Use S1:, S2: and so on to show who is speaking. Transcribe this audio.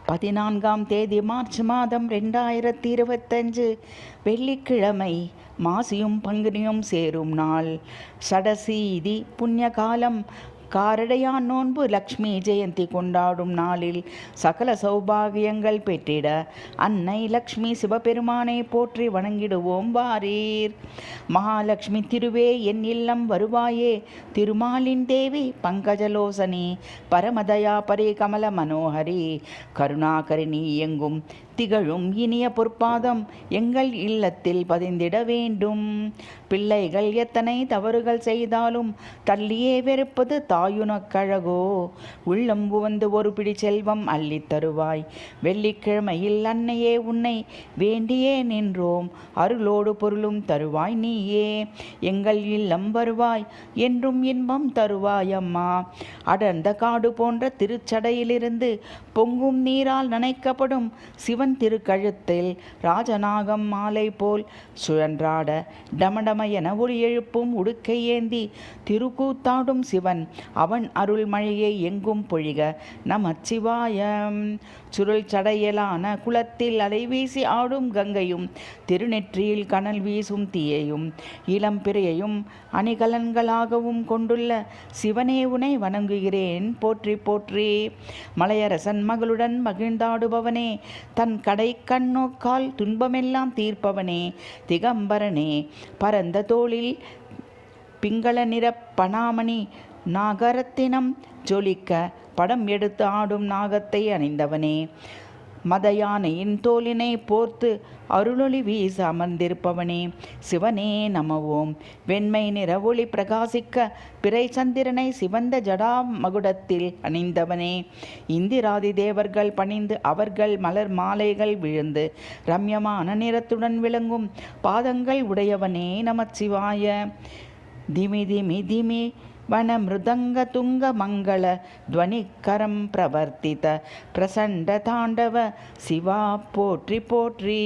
S1: 14ஆம் தேதி மார்ச் மாதம் 2025 வெள்ளிக்கிழமை. மாசியும் பங்குனியும் சேரும் நாள். சடசீதி புண்ணியகாலம். காரடையான் நோன்பு லக்ஷ்மி ஜெயந்தி கொண்டாடும் நாளில் சகல சௌபாகியங்கள் பெற்றிட அன்னை லக்ஷ்மி சிவபெருமானை போற்றி வணங்கிடுவோம் வாரீர். மகாலட்சுமி திருவே என் இல்லம் வருவாயே, திருமாலின் தேவி பங்கஜலோசனி, பரமதயா பரே கமல மனோஹரி, கருணாகரிணி எங்கும் திகழும் இனிய பொற்பாதம் எங்கள் இல்லத்தில் பதிந்திட வேண்டும். பிள்ளைகள் எத்தனை தவறுகள் செய்தாலும் தள்ளியே வெறுப்பது தாயுனக்கழகோ. உள்ளம் உவந்து ஒரு பிடி செல்வம் அள்ளித் தருவாய். வெள்ளிக்கிழமையில் அன்னையே உன்னை வேண்டியே நின்றோம். அருளோடு பொருளும் தருவாய் நீயே. எங்கள் இல்லம் வருவாய், என்றும் இன்பம் தருவாய் அம்மா. அடர்ந்த காடு போன்ற திருச்சடையிலிருந்து பொங்கும் நீரால் நனைக்கப்படும் சிவன் திருக்கழுத்தில் ராஜநாகம் மாலை போல் சுழன்றாட டமடம என ஒளி எழுப்பும் உடுக்கை ஏந்தி திருக்கூத்தாடும் சிவன் அவன் அருள் மழையை எங்கும் பொழிக நமச்சிவாயம். சுருள் சடையலான குளத்தில் அலை வீசி ஆடும் கங்கையும், திருநெற்றியில் கனல் வீசும் தீயையும் இளம் பிறையையும் அணிகலன்களாகவும் கொண்டுள்ள சிவனே உனை வணங்குகிறேன் போற்றி போற்றி. மலையரசன் மகளுடன் மகிழ்ந்தாடுபவனே, தன் கடை கண்ணோக்கால் துன்பமெல்லாம் தீர்ப்பவனே, திகம்பரனே, பரந்த தோளில் பிங்கள நிற பனாமணி நாகரத்தினம் ஜொலிக்க படம் எடுத்து ஆடும் நாகத்தை அணிந்தவனே, மத யானையின் தோலினை போர்த்து அருளொளி வீச அமர்ந்திருப்பவனே, சிவனே நமவோம். வெண்மை நிற ஒளி பிரகாசிக்க பிறை சந்திரனை சிவந்த ஜடா மகுடத்தில் அணிந்தவனே, இந்திராதி தேவர்கள் பணிந்து அவர்கள் மலர் மாலைகள் விழுந்து ரம்யமான நிறத்துடன் விளங்கும் பாதங்கள் உடையவனே நமச்சிவாய. திமி திமி திமி வன மிருதங்க துங்க மங்கள துவனிக்கரம் பிரவர்த்தித பிரசண்ட தாண்டவ சிவா போற்றி போற்றி.